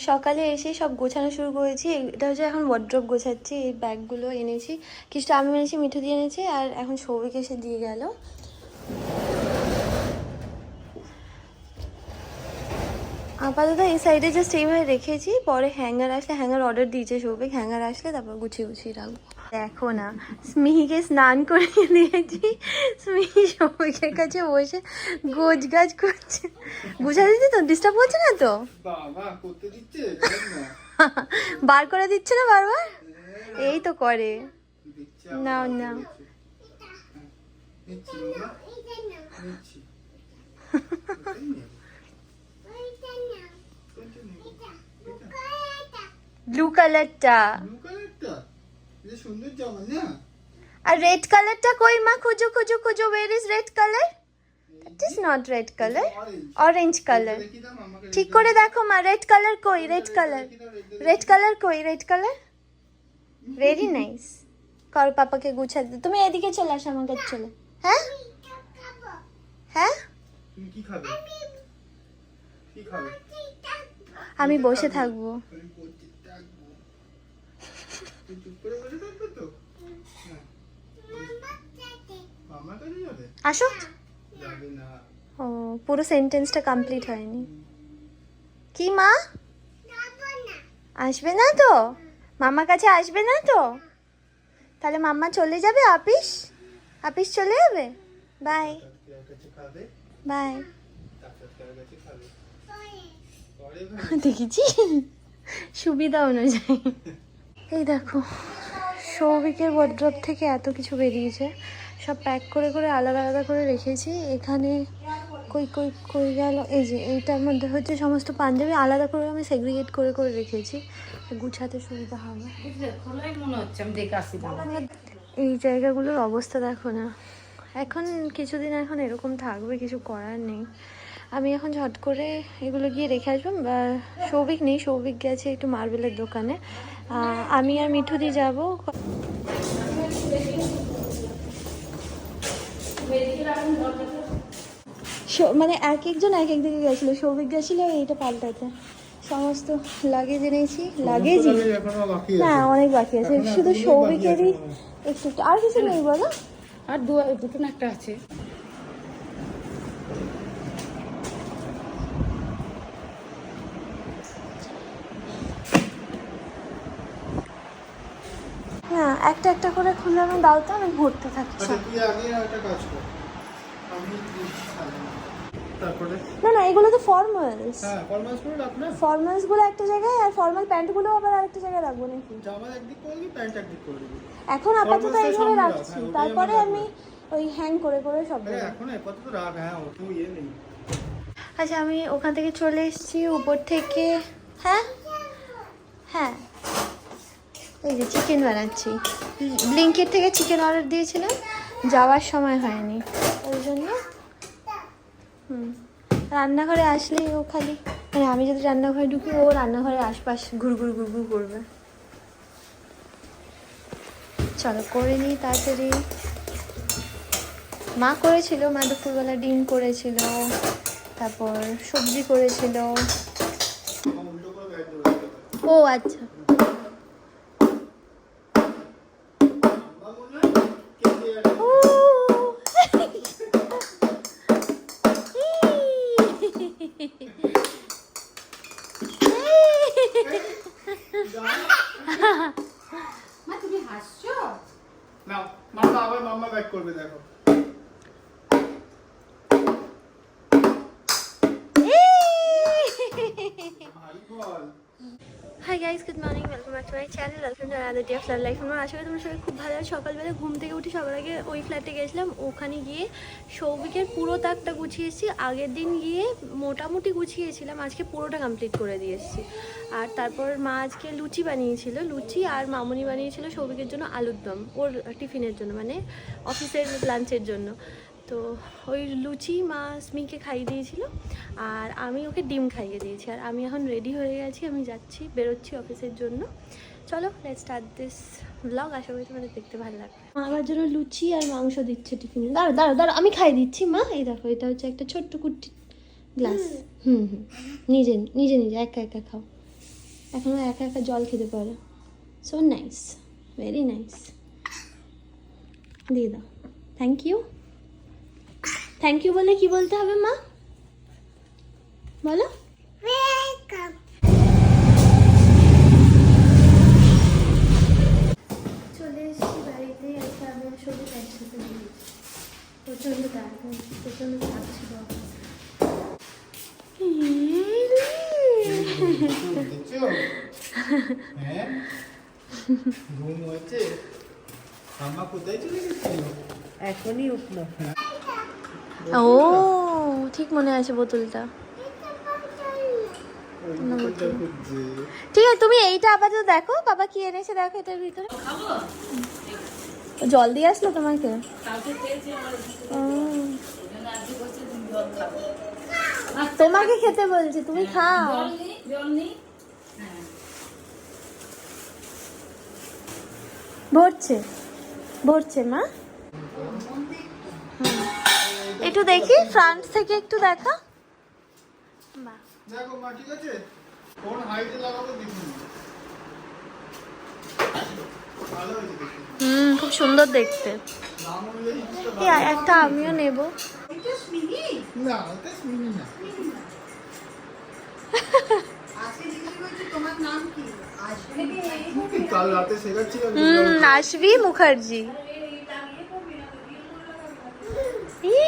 সকালে এসে সব গোছানো শুরু করেছি। এটা হচ্ছে এখন ওয়ার্ড্রপ গোছাচ্ছি। এই ব্যাগগুলো এনেছি, কিছুটা আমি এনেছি, মিঠু দিয়ে এনেছি, আর এখন সৌভিক এসে দিয়ে গেল। আপাতত এই সাইডে জাস্ট এইভাবে রেখেছি, পরে হ্যাঙ্গার আসলে, হ্যাঙ্গার অর্ডার দিয়েছে সৌভিক, হ্যাঙ্গার আসলে তারপর গুছিয়ে গুছিয়ে রাখবো। দেখো না, স্মিহিকে স্নান করিয়ে দিয়েছি, স্মিহি সৌভিকের কাছে বসে গোছ গাছ করছে। গুছা দিচ্ছি তো, ডিস্টার্ব হচ্ছে না তো? বার করে দিচ্ছে না বারবার? এই তো করে। নাও নাও। ব্লু কালারটা আর রেড কালারটা কই মা? খুঁজো খুঁজো খুঁজো, where is red colour? It is not red colour, orange colour. ঠিক করে দেখো মা, রেড কালার কই? রেড কালার, রেড কালার কই? Red colour. Very nice. কর, পাপাকে গুছা দে। তুমি এদিকে চলে আসো, আমার কাছে চলে। হ্যাঁ হ্যাঁ, আমি বসে থাকবো। আসো। ও, পুরো সেন্টেন্সটা কমপ্লিট হয়নি। কি মা? আসবে না তো? মামার কাছে আসবে না তো? তাহলে মাম্মা চলে যাবে অফিস? অফিস চলে যাবে? Bye bye. দেখেছি, সুবিধা অনুযায়ী। এই দেখো, সৌভিকের ওয়ার্ড্রপ থেকে এত কিছু বেরিয়েছে, সব প্যাক করে করে আলাদা আলাদা করে রেখেছি। এখানে কই কই কই গেল? এই যে এইটার মধ্যে হচ্ছে সমস্ত পাঞ্জাবি, আলাদা করে আমি সেগ্রিগেট করে করে রেখেছি, গুছাতে সুবিধা হবে। এই জায়গাগুলোর অবস্থা দেখো না। এখন কিছুদিন এখন এরকম থাকবে, কিছু করার নেই। আমি এখন ঝট করে এগুলো গিয়ে রেখে আসবো। সৌভিক নেই, সৌভিক গেছে একটু মার্বেলের দোকানে। আমি আর মিঠু দিয়ে যাবো। মানে এক একজন এক এক দিকে গেছিলো। সৌভিক গেছিলো এইটা পাল্টাতে, সমস্ত লাগেজ এনেছি। লাগেজই না, অনেক বাকি আছে, শুধু সৌভিকেরই একটু একটু, আর কিছু নেই বলো? আর দুটো না একটা আছে। হ্যাঁ, একটা একটা করে খুলে আমি দাও তো, আমি ঘুরতে থাকছি। না না, এগুলো তো ফর্মালস। হ্যাঁ, ফর্মালস গুলো রাখ না। ফর্মালস গুলো একটা জায়গায়, আর ফর্মাল প্যান্ট গুলো আবার আরেকটা জায়গায় রাখবো নাকি? জামা একদিক করবি, প্যান্ট একদিক করবি। এখন আপাতত এইভাবে রাখছি, তারপরে আমি ওই হ্যাং করে করে সব দেবো। এখন আপাতত রাখ। হ্যাঁ, ও তুই নেই। আচ্ছা, আমি ওখান থেকে চলে এসেছি উপর থেকে। হ্যাঁ হ্যাঁ, এই যে চিকেন বানাচ্ছি। ব্লিঙ্কিট থেকে চিকেন অর্ডার দিয়েছিলাম, যাওয়ার সময় হয়নি, ওই জন্য। রান্নাঘরে আসলেই ও খালি, মানে আমি যদি রান্নাঘরে ঢুকি, ও রান্নাঘরের আশপাশ ঘুরঘুর ঘুরঘুর করবে। চলো করে নিই তাড়াতাড়ি। মা করেছিল, মা দুপুরবেলা ডিম করেছিল, তারপর সবজি করেছিল। ও আচ্ছা, তুমি হাসছো না? মাম্মা আবার মাম্মা ব্যাক করবে, দেখো। Hi guys, good morning, welcome back to my channel, welcome to another day of love life. আমার আশা করি তোমরা সবাই খুব ভালো আছো। সকালবেলা ঘুম থেকে উঠে সবার আগে ওই ফ্ল্যাটে গেছিলাম, ওখানে গিয়ে সৌভিকের পুরো তাকটা গুছিয়েছি। আগের দিন গিয়ে মোটামুটি গুছিয়েছিলাম, আজকে পুরোটা কমপ্লিট করে দিয়ে এসেছি। আর তারপর মা আজকে লুচি বানিয়েছিল, লুচি, আর মামুনি বানিয়েছিল সৌভিকের জন্য আলুর দম, ওর টিফিনের জন্য, মানে অফিসের লাঞ্চের জন্য। তো ওই লুচি মা স্মিকে খাইয়ে দিয়েছিল, আর আমি ওকে ডিম খাইয়ে দিয়েছি। আর আমি এখন রেডি হয়ে গেছি, আমি যাচ্ছি, বেরোচ্ছি অফিসের জন্য। চলো, লেটস স্টার্ট দিস ব্লগ। আশা করি তোমাদের দেখতে ভালো লাগবে। মা আমার জন্য লুচি আর মাংস দিচ্ছে টিফিনে। দাঁড়ো দাঁড়ো দাঁড়ো, আমি খাই দিচ্ছি মা। এই দেখো, এটা হচ্ছে একটা ছোট্ট কুটি গ্লাস। নিজে নিজে নিজে একা একা খাও। এখনো একা একা জল খেতে পারে। So nice, very nice. দিয়ে দাও। Thank you. থ্যাংক ইউ বলে কি বলতে হবে মা? বলো। চলে এসেছি বাড়িতে, এসে আমি আসলে প্যান্ট সাথে দিয়েছি। প্রচণ্ড দারুণ, প্রচণ্ড থাকছি বাবা। দেখছো? হ্যাঁ ঘুম হচ্ছে। আম্মা কোথায় চলে গেছিল? এখনই উঠলো। ও ঠিক মনে আছে বোতলটা। ওই বোতলটা খুঁজছে। ঠিক আছে, তুমি এইটা আপাতত দেখো, বাবা কি এনেছে দেখো এটার ভিতরে। ও জল দিয়ে আসলো তোমাকে? ও, তোমাকে খেতে বলছে, তুমি খাও। ভরছে ভরছে মা। একটু দেখি ফ্রন্ট থেকে একটু দেখা। বাহ, দেখো মা, ঠিক আছে? কোন হাইটে লাগাবো দেখুন। ভালো হয়েছে দেখুন। খুব সুন্দর দেখতে। দাম অনুযায়ী জিনিসটা এই ভালো। একটা আমিও নেব। না, ওটা মিনি না। কাল রাতে শেখাচ্ছিলাম। আশবি মুখার্জি। ই,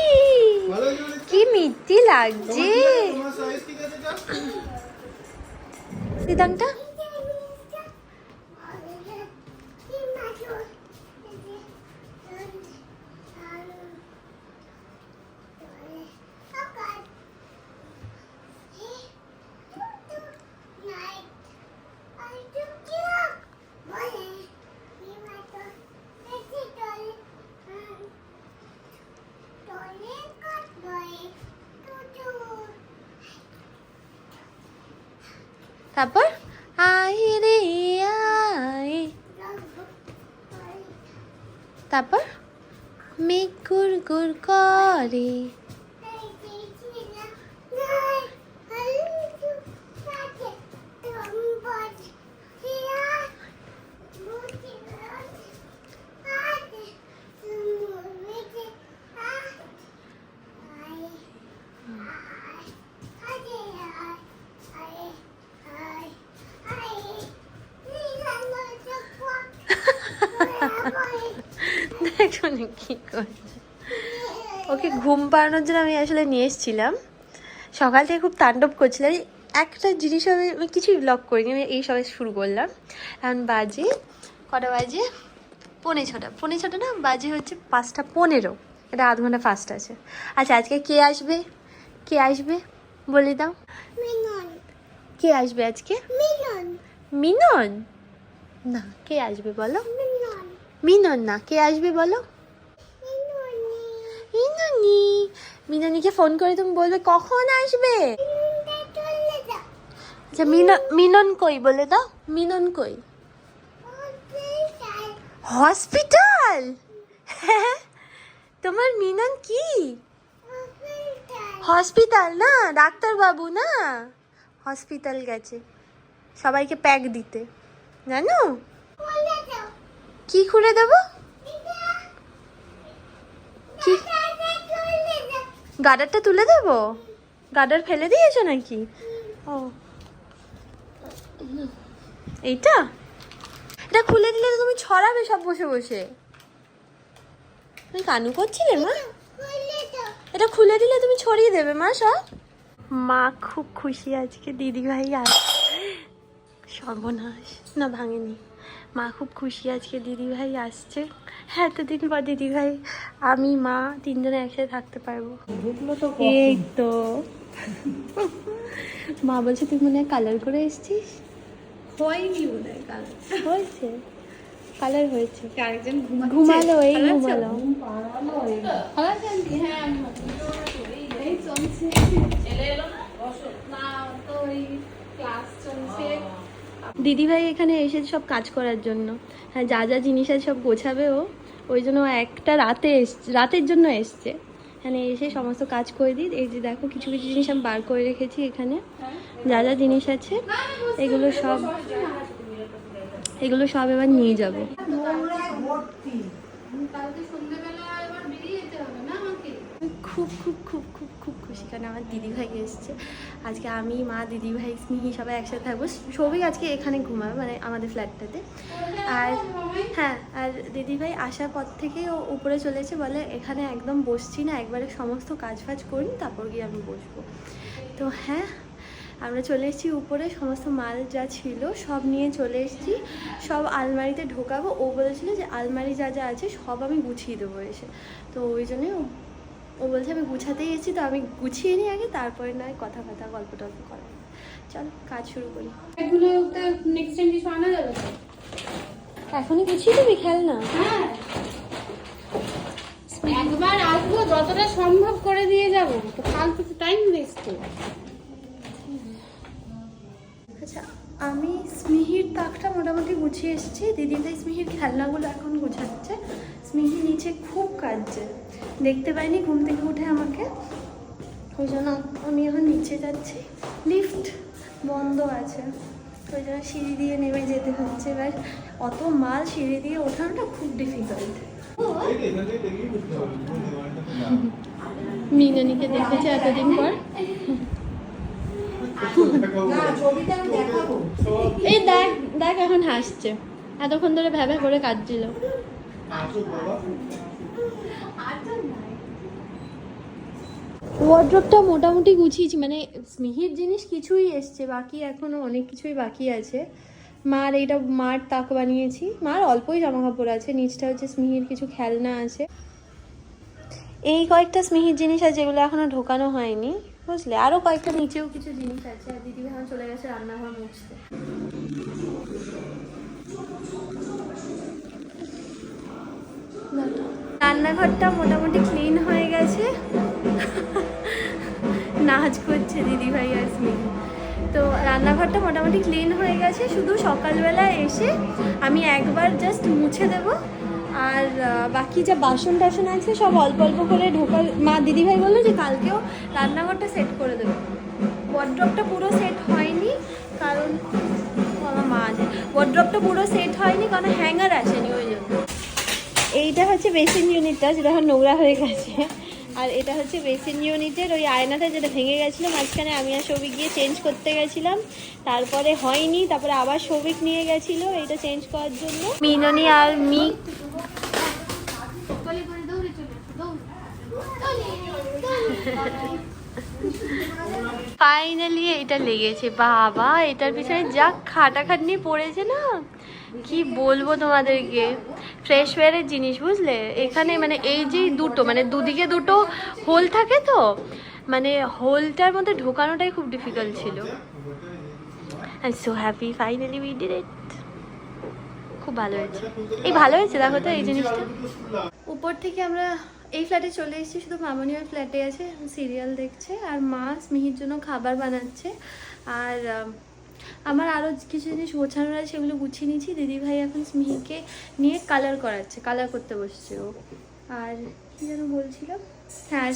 ভালো হয়েছে বলে। কি মিষ্টি লাগছে তোমার সাইজ ঠিক আছে যা? সিদ্ধাংটা। তারপর আই রে আই, তারপর মেঘ গুড় গুড় করে। দেখো না কি করছে। ওকে ঘুম পাড়ানোর জন্য আমি আসলে নিয়ে এসেছিলাম। সকাল থেকে খুব তাণ্ডব করছিলাম। একটা জিনিস আমি কিছুই ব্লগ করিনি, আমি এই সবাই শুরু করলাম। এখন বাজে কটা বাজে? 6:45। 6:45 না, বাজে হচ্ছে 5:15। এটা আধ ঘন্টা ফাস্ট আছে। আচ্ছা, আজকে কে আসবে? কে আসবে বলে দাও। কে আসবে আজকে? মিনন না, কে আসবে বলো? মিনন না, কে আসবে বলো? মিননি। মিননিকে ফোন করে তুমি বলবে কখন আসবে। আচ্ছা, মিনন কই বলে দাও। মিনন কই? হসপিটাল? তোমার মিনন কি হসপিটাল না, ডাক্তার বাবু না, হসপিটাল গেছে সবাইকে প্যাক দিতে, জানো? কি খুলে দেব? কি গার্ডারটা তুলে দেবো? গার্ডার ফেলে দিয়েছো নাকি? ও, এইটা এটা খুলে দিলে তো তুমি ছড়াবে সব বসে বসে। তুমি কানু করছিলে মা? এটা খুলে দিলে তুমি ছড়িয়ে দেবে মা সব। মা খুব খুশি আজকে দিদি ভাই আসছে। সর্বনাশ, না ভাঙেনি। মা খুব খুশি আজকে দিদি ভাই আসছে। হ্যাঁ, এতদিন পর দিদি ভাই আমি মা তিনজনে একসাথে থাকতে পারবো। এই তো মা বলছে তুই মনে হয় কালার করে এসছিস। হয়নি মনে হয় কাল। হয়েছে, কালার হয়েছে। আরেকজন ঘুমালো, এই ঘুমালো। এই চলছে। ছেলে এলো না? না, তো ওই ক্লাস চলছে। দিদিভাই এখানে এসেছে সব কাজ করার জন্য। হ্যাঁ, যা যা জিনিস আছে সব গোছাবে ও। ওই জন্য ও একটা রাতের জন্য এসছে। এখানে এসে সমস্ত কাজ করে দিই। এই যে দেখো কিছু কিছু জিনিস আমি বার করে রেখেছি এখানে, যা যা জিনিস আছে এগুলো সব এবার নিয়ে যাব। কালকে সন্ধ্যেবেলা এবার বেরিয়ে যেতে হবে না আমাকে? খুব খুব খুব খুব খুব খুশি, কারণ আমার দিদিভাই এসছে আজকে। আমি, মা, দিদিভাই, স্মিহি সবাই একসাথে থাকবো। সবই আজকে এখানে ঘুমাবে, মানে আমাদের ফ্ল্যাটটাতে। আর হ্যাঁ, আর দিদিভাই আসার পর থেকেই ও উপরে চলেছে, বলে এখানে একদম বসছি না, একবারে সমস্ত কাজ ফাজ করি তারপর গিয়ে আমি বসবো। তো হ্যাঁ, আমরা চলে এসেছি উপরে, সমস্ত মাল যা ছিল সব নিয়ে চলে এসেছি, সব আলমারিতে ঢোকাবো। ও বলেছিল যে আলমারি যা যা আছে সব আমি গুছিয়ে দেবো এসে, তো ওই জন্যই ও বলছে আমি গুছাতেই এসেছি, তো আমি গুছিয়ে নিই আগে, তারপরে নয় কথা গল্প টল্প করা। চলো কাজ শুরু করি। এগুলো তো নেক্সট টাইম কিছু আনা যাবে তো? এখনই গুছিয়ে দিবি, খেল না। হ্যাঁ, একবার আসবো, যতটা সম্ভব করে দিয়ে যাবো, তো ফালতু টাইম ওয়েস্ট। আচ্ছা, আমি স্মিহির তাকটা মোটামুটি গুছিয়ে এসেছি, দিদিভাই স্মিহির খেলনাগুলো এখন গুছাচ্ছে। স্মিহি নিচে খুব কাঁদছে, দেখতে পাইনি ঘুম থেকে উঠে আমাকে, ওই জন্য আমি এখন নিচে যাচ্ছি। লিফট বন্ধ আছে, ওই জন্য সিঁড়ি দিয়ে নেমে যেতে হচ্ছে। এবার অত মাল সিঁড়ি দিয়ে ওঠানোটা খুব ডিফিকাল্ট। মিলনীকে দেখেছে এতদিন পর। এই দেখ দেখ এখন হাসছে, এতক্ষণ ধরে ভ্যাভা করে কাঁদছিল। ওয়ার্ড্রপটা মোটামুটি গুছিয়েছি, মানে স্মিহির জিনিস কিছুই এসছে, বাকি এখনো অনেক কিছুই বাকি আছে। মার এইটা মার তাক বানিয়েছি, মার অল্পই জামা কাপড় আছে, নিচটা হচ্ছে স্মিহির কিছু খেলনা আছে। এই কয়েকটা স্মিহির জিনিস আছে যেগুলো এখনো ঢোকানো হয়নি, বুঝলে। আরো কয়েকটা নিচেও কিছু জিনিস আছে। আর দিদি এখন চলে গেছে রান্নাঘর মুছতে। রান্নাঘরটা মোটামুটি ক্লিন হয়ে গেছে। নাচ করছে দিদিভাই আর স্মিহি। তো রান্নাঘরটা মোটামুটি ক্লিন হয়ে গেছে, শুধু সকালবেলা এসে আমি একবার জাস্ট মুছে দেবো। আর বাকি যা বাসন টাসন আছে সব অল্প অল্প করে ঢোকা। মা দিদিভাই বললো যে কালকেও রান্নাঘরটা সেট করে দেবো। ওয়ার্ড্রপটা পুরো সেট হয়নি, কারণ আমার মা আছে, ওয়ার্ড্রপটা পুরো সেট হয়নি কারণ হ্যাঙ্গার আসেনি, ওই জন্য। এইটা হচ্ছে বেসিন ইউনিটটা, যেটা এখন নোংরা হয়ে গেছে। আর এটা হচ্ছে বেসিন ইউনিটের ওই আয়নাটা যেটা ভেঙে গেছিলো মাঝখানে, আমি আর সৌভিক গিয়ে চেঞ্জ করতে গেছিলাম, তারপরে হয়নি, তারপরে আবার সৌভিক নিয়ে গেছিলো এটা চেঞ্জ করার জন্য। মিননি আর ফাইনালি এটা লেগেছে। বাবা, এটার পিছনে যা খাটাখাটনি পড়েছে না, কি বলবো তোমাদেরকে। ফ্রেশওয়্যারের জিনিস, বুঝলে। এখানে মানে এই যে দুটো, মানে দুদিকে দুটো হোল থাকে, তো মানে হোলটার মধ্যে ঢোকানোটাই খুব ডিফিকাল্ট ছিল। I am so happy, finally we did it. খুব ভালো হয়েছে, এই ভালো হয়েছে দেখো তো এই জিনিসটা। উপর থেকে আমরা এই ফ্ল্যাটে চলে এসেছি, শুধু মামনি ওর ফ্ল্যাটে আছে, সিরিয়াল দেখছে। আর মা স্মিহির জন্য খাবার বানাচ্ছে। আর আমার আরও কিছু জিনিস গোছানোর আছে, সেগুলো গুছিয়ে নিয়েছি। দিদিভাই এখন স্মিহিকে নিয়ে কালার করাচ্ছে, কালার করতে বসছে ও। আর কী যেন বলছিলাম, হ্যাঁ,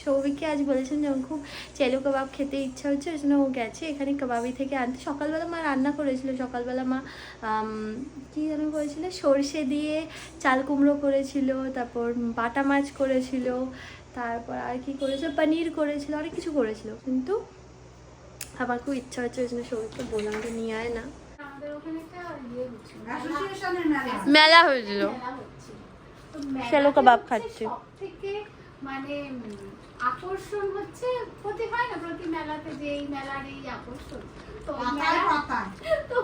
সৌভিককে আজ বলেছেন যে ওর খুব চেলো কাবাব খেতে ইচ্ছা হচ্ছে, ওই জন্য ও গেছে এখানে কাবাবি থেকে আনতে। সকালবেলা মা রান্না করেছিল, সকালবেলা মা কী যেন করেছিল, সর্ষে দিয়ে চাল কুমড়ো করেছিল, তারপর বাটা মাছ করেছিল, তারপর আর কি করেছিল, পনির করেছিল, অনেক কিছু করেছিল। কিন্তু আমার খুব ইচ্ছা হচ্ছে, ওই জন্য সৌভিককে বললাম যে নিয়ে আয় না। আমাদের ওখানে একটা মেলা হয়েছিল, চেলো কাবাব খাচ্ছে। সবথেকে মানে আকর্ষণ হচ্ছে, প্রতি হয় না প্রতি মেলাতে যে এই মেলার এই আকর্ষণ, তো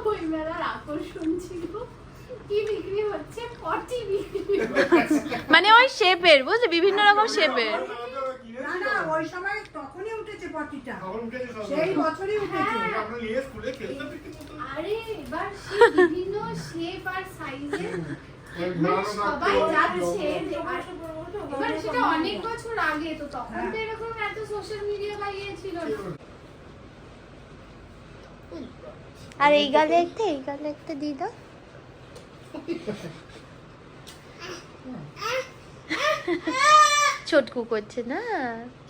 ওই মেলার আকর্ষণ ছিল কি বিক্রি হচ্ছে, পটি বিক্রি হচ্ছে। মানে ওই শেপের, বুঝলি, বিভিন্ন রকম শেপের। না ওই সময় তখনই উঠেছে পটিটা, সেই বছরই উঠেছে। আরে এবার সেই বিভিন্ন শেপ আর সাইজের সবাই যাচ্ছে। এবার সেটা অনেক বছর আগে, তো তখন তো এরকম এত সোশ্যাল মিডিয়া বা ইয়ে ছিল না। আর এই গালে একটা দিয়ে দাও। চটকু করছে না,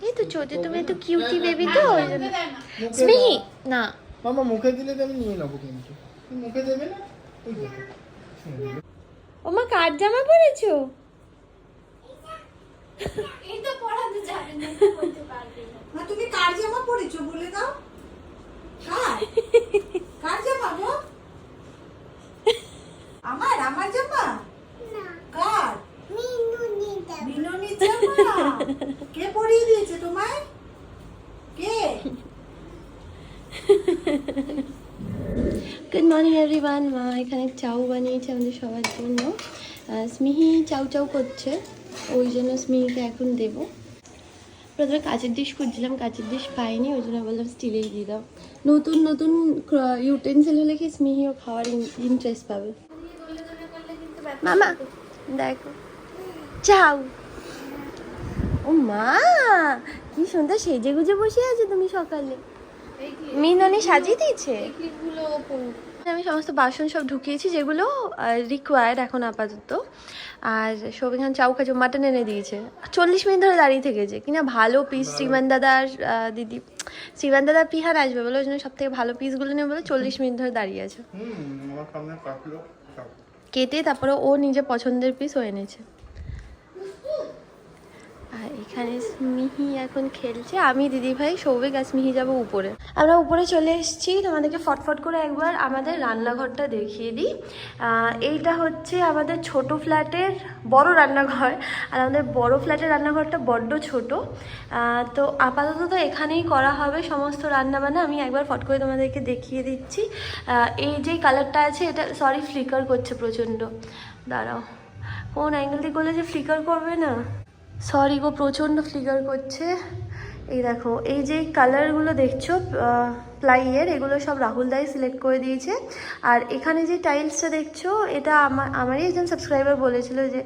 এই তো ছোট, তুমি একটু কিউটি বেবি তো ওই জন্য। স্মিহি না, মামা মুখে দিলে তো আমি নিয়ে নেবো, কিন্তু তুমি মুখে দেবে না। ওই দেখো। ওমা কার জামা পরেছো? এই তো পড়াতে যাবে না, বলতে পারবে না। মা তুমি কার জামা পরেছো বলে দাও। কার জামা গো? আমার জামা না, কার? মিনুনির জামা। কে পরিয়ে দিয়েছে তোমায়? কে? Good morning everyone. মা এখানে চাউ বানিয়েছে আমাদের সবার জন্য। স্মিহি চাউ চাউ করছে, ওই জন্য স্মিহিকে এখন দেবো। প্রথমে কাঁচের ডিশ খুঁজছিলাম, কাঁচের ডিশ পাইনি, ওই জন্য বললাম স্টিলেই দিয়ে দাও। নতুন নতুন ইউটেন্সিল হলে কি স্মিহিও খাওয়ার ইন্টারেস্ট পাবে। মামা দেখো চাউ। ও মা কি সুন্দর সেজে গুজে বসে আছে তুমি সকালে। মিননি সাজিয়ে দিয়েছে। ক্লিপগুলো পড়ুক। আমি সমস্ত বাসন সব ঢুকিয়েছি যেগুলো রিকোয়ার্ড এখন আপাতত। আর সৌভিখান চাউ খাচ্ছে, মাটন এনে দিয়েছে। 40 মিনিট ধরে দাঁড়িয়ে থেকেছে কিনা, ভালো পিস শ্রীমান দাদা আর দিদি, শ্রীমান দাদা পিহান আসবে বলে, ওই জন্য সব থেকে ভালো পিসগুলো নেবে বলে 40 মিনিট ধরে দাঁড়িয়ে আছে আমার সামনে কাটলো কেটে। তারপরে ও নিজে পছন্দের পিস ও এনেছে। আর এখানে স্মিহি এখন খেলছে, আমি দিদিভাই সৌভিক আর স্মিহি যাবো উপরে। আমরা উপরে চলে এসেছি, তোমাদেরকে ফটফট করে একবার আমাদের রান্নাঘরটা দেখিয়ে দিই। এইটা হচ্ছে আমাদের ছোট ফ্ল্যাটের বড় রান্নাঘর, আর আমাদের বড় ফ্ল্যাটের রান্নাঘরটা বড্ড ছোট। তো আপাতত তো এখানেই করা হবে সমস্ত রান্নাবান্না। আমি একবার ফট করে তোমাদেরকে দেখিয়ে দিচ্ছি। এই যে কালারটা আছে এটা, সরি ফ্লিকার করছে প্রচণ্ড, দাঁড়াও কোন অ্যাঙ্গেল দিয়ে করলে যে ফ্লিকার করবে না, সরি গো প্রচণ্ড ফ্লিকার করছে। এই দেখো এই যে কালারগুলো দেখছো প্লাইয়ের, এগুলো সব রাহুল দাই সিলেক্ট করে দিয়েছে। আর এখানে যে টাইলসটা দেখছো এটা আমারই একজন সাবস্ক্রাইবার বলেছিল যে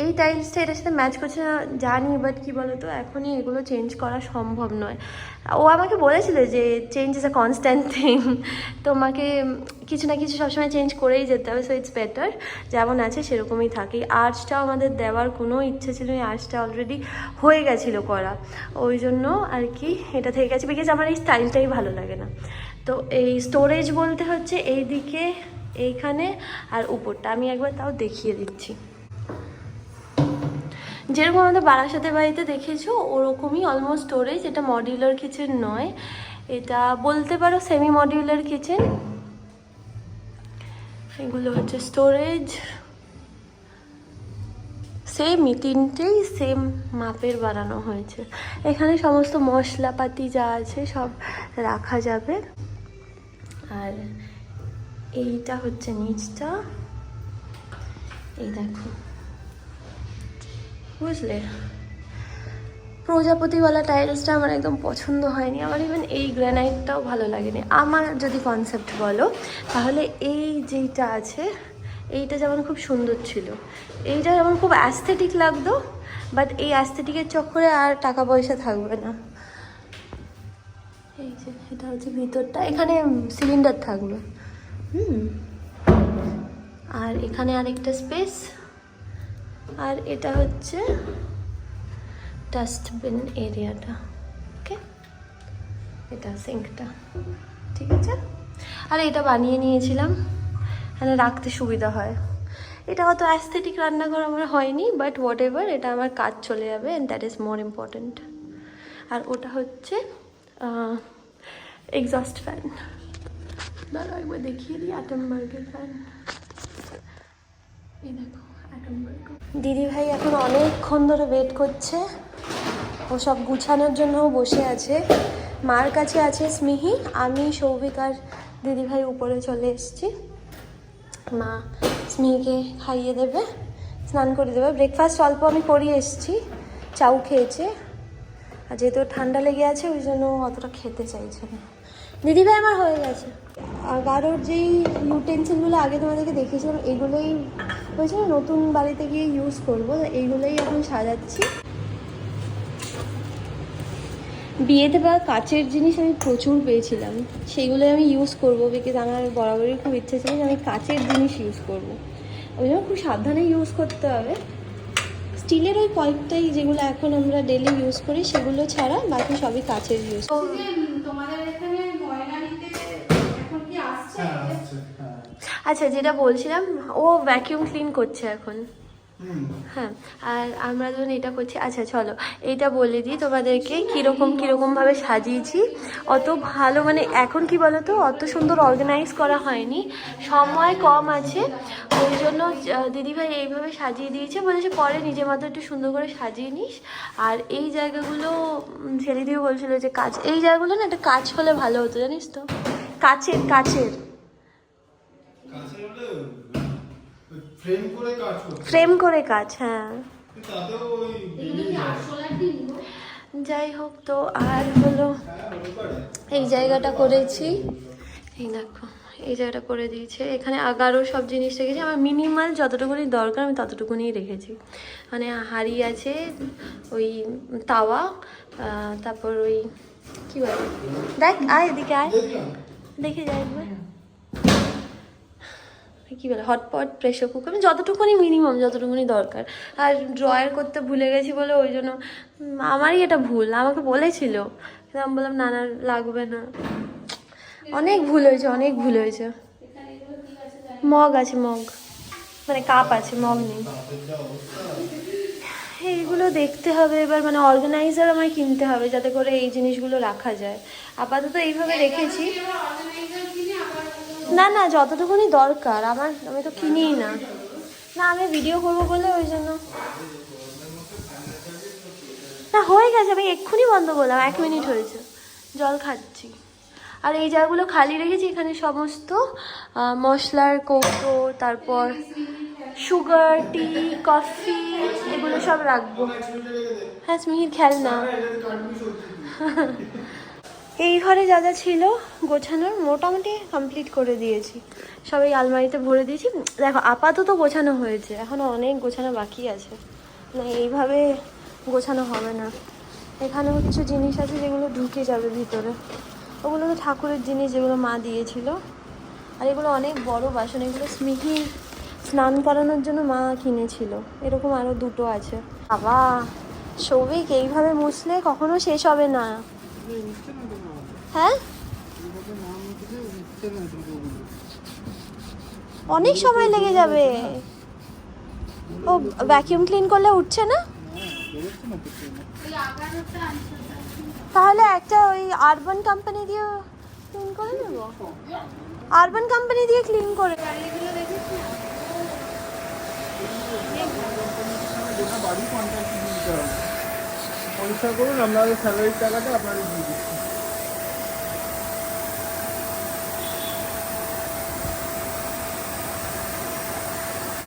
এই টাইলসটা এটার সাথে ম্যাচ করছে না, জানি, বাট কী বলো তো এখনই এগুলো চেঞ্জ করা সম্ভব নয়। ও আমাকে বলেছিল যে change is a constant thing, তোমাকে কিছু না কিছু সবসময় চেঞ্জ করেই যেতে হবে। সো ইটস বেটার যেমন আছে সেরকমই থাকে। আর্টসটাও আমাদের দেওয়ার কোনো ইচ্ছে ছিল না, আর্টসটা অলরেডি হয়ে গেছিলো করা, ওই জন্য আর কি এটা থেকে গেছে, বিকজ আমার এই স্টাইলটাই ভালো লাগে না। তো এই স্টোরেজ বলতে হচ্ছে এই দিকে, এইখানে আর উপরটা আমি একবার তাও দেখিয়ে দিচ্ছি। যেরকম আমাদের বারাসাতের বাড়িতে দেখেছো ওরকমই অলমোস্ট স্টোরেজ। এটা মডিউলার কিচেন নয়, এটা বলতে পারো সেমি মডিউলার কিচেন। এগুলো হচ্ছে স্টোরেজ, সেমই তিনটেই সেম মাপের বানানো হয়েছে। এখানে সমস্ত মশলাপাতি যা আছে সব রাখা যাবে। আর এইটা হচ্ছে নিচটা, এই দেখো বুঝলে। প্রজাপতিওয়ালা টাইলসটা আমার একদম পছন্দ হয়নি, আমার ইভেন এই গ্রানাইটটাও ভালো লাগেনি। আমার যদি কনসেপ্ট বলো তাহলে এই যেইটা আছে এইটা যেমন খুব সুন্দর ছিল, এইটা যেমন খুব অ্যাস্থেটিক লাগতো, বাট এই অ্যাস্থেটিকের চক্করে আর টাকা পয়সা থাকবে না। এই যে এটা হচ্ছে ভিতরটা, এখানে সিলিন্ডার থাকবে। আর এখানে আরেকটা স্পেস, আর এটা হচ্ছে ডাস্টবিন এরিয়াটা। ওকে, এটা সিঙ্কটা, ঠিক আছে। আর এটা বানিয়ে নিয়েছিলাম, এখানে রাখতে সুবিধা হয়। এটা অত অ্যাস্থেটিক রান্নাঘর আমার হয়নি, বাট হোয়াট এভার, এটা আমার কাজ চলে যাবে and that is more important. আর ওটা হচ্ছে এক্সস্ট ফ্যান, দাঁড়াও একবার দেখিয়ে দিই, অ্যাটমবার্গের ফ্যান। এই দেখো দিদিভাই এখন অনেকক্ষণ ধরে ওয়েট করছে, ও সব গুছানোর জন্য বসে আছে। মার কাছে আছে স্মিহি, আমি সৌভিক আর দিদিভাই উপরে চলে এসেছি। মা স্মিহিকে খাইয়ে দেবে, স্নান করে দেবে। ব্রেকফাস্ট অল্প আমি করিয়ে এসেছি, চাউ খেয়েছে। আর যেহেতু ঠান্ডা লেগে আছে ওই জন্য অতটা খেতে চাইছে না। দিদিভাই আমার হয়ে গেছে। আর গারোর যেই ইউটেন্সিলগুলো আগে তোমাদেরকে দেখিয়েছিলাম এগুলোই হয়েছে, নতুন বাড়িতে গিয়ে ইউজ করবো, এইগুলোই এখন সাজাচ্ছি। বিয়েতে বা কাচের জিনিস আমি প্রচুর পেয়েছিলাম, সেইগুলোই আমি ইউজ করবো, বিকজ আমার বরাবরই খুব ইচ্ছে ছিল যে আমি কাচের জিনিস ইউজ করবো। ওই জন্য খুব সাবধানে ইউজ করতে হবে। স্টিলের ওই কয়েকটাই যেগুলো এখন আমরা ডেলি ইউজ করি সেগুলো ছাড়া বাকি সবই কাচের ইউজ। যে তোমাদের এখানে ময়লা নিতে এখন কি আসছে? হ্যাঁ আচ্ছা হ্যাঁ আচ্ছা, যেটা বলছিলাম, ও ভ্যাকিউম ক্লিন করছে এখন। হ্যাঁ, আর আমরা যখন এটা করছি, আচ্ছা চলো এইটা বলে দিই তোমাদেরকে কীরকমভাবে সাজিয়েছি। অত ভালো মানে এখন কি বলো তো, অত সুন্দর অর্গানাইজ করা হয়নি, সময় কম আছে, ওই জন্য দিদিভাই এইভাবে সাজিয়ে দিয়েছে, বলেছে পরে নিজের মতো একটু সুন্দর করে সাজিয়ে নিস। আর এই জায়গাগুলো ছেলেদিও বলছিল যে কাজ, এই জায়গাগুলো না একটা কাজ হলে ভালো হতো, জানিস তো, কাচের কাছে হলে ফ্রেম করে কাজ। হ্যাঁ তাতেও ওই এগুলো কি আসলার দিন গো? যাই হোক, তো আর হলো এই জায়গাটা করেছি, এই দেখো এই জায়গাটা করে দিয়েছে, এখানে আগারও সব জিনিস রেখেছি, আমার মিনিমাল যতটুকুনি দরকার আমি ততটুকুনি রেখেছি। মানে হাঁড়ি আছে, ওই তাওয়া, তারপর ওই কী বলে, দেখ আয় এদিকে আয়, দেখে যাই একবার, কী বলে হটপট, প্রেশার কুকার, যতটুকুনি মিনিমাম যতটুকুনি দরকার। আর ড্রয়ার করতে ভুলে গেছি বলে ওই জন্য আমারই এটা ভুল, আমাকে বলেছিল, কিন্তু আমি বললাম না না লাগবে না, অনেক ভুল হয়েছে। মগ আছে, মগ মানে কাপ আছে, মগ নেই। এইগুলো দেখতে হবে এবার, মানে অর্গানাইজার আমায় কিনতে হবে যাতে করে এই জিনিসগুলো রাখা যায়। আপাতত এইভাবে রেখেছি, না যতটুকুনি দরকার আমার, আমি তো কিনিই না, আমি ভিডিও করবো বলে ওই জন্য। না হয়ে গেছে, আমি এক্ষুনি বন্ধ করলাম, 1 মিনিট হয়েছে, জল খাচ্ছি। আর এই জায়গাগুলো খালি রেখেছি, এখানে সমস্ত মশলার কৌটো, তারপর সুগার, টি, কফি, এগুলো সব রাখবো। হ্যাঁ স্মিহির খেল না। এই ঘরে যা যা ছিল গোছানোর মোটামুটি কমপ্লিট করে দিয়েছি, সবাই আলমারিতে ভরে দিয়েছি। দেখো আপাতত গোছানো হয়েছে, এখনও অনেক গোছানো বাকি আছে, না এইভাবে গোছানো হবে না। এখানেও কিছু জিনিস আছে যেগুলো ঢুকে যাবে ভিতরে, ওগুলো তো ঠাকুরের জিনিস যেগুলো মা দিয়েছিল। আর এগুলো অনেক বড় বাসন, এগুলো স্মিহির স্নান করানোর জন্য মা কিনেছিল, এরকম আরও 2টো আছে। বাবা সৌভিক এইভাবে মুছলে কখনো শেষ হবে না। হ্যাঁ অনেক সময় লেগে যাবে, ও ভ্যাকিউম ক্লিন করলে উঠছে না, তাহলে একটা ওই আরবান কোম্পানি দিয়ে ক্লিন করে নেবো, আরবান কোম্পানি দিয়ে ক্লিন করে। গাড়িগুলো দেখেছি পয়সা করুন, আপনাদের স্যালারির টাকাটা আপনাদের দিয়ে দিচ্ছি।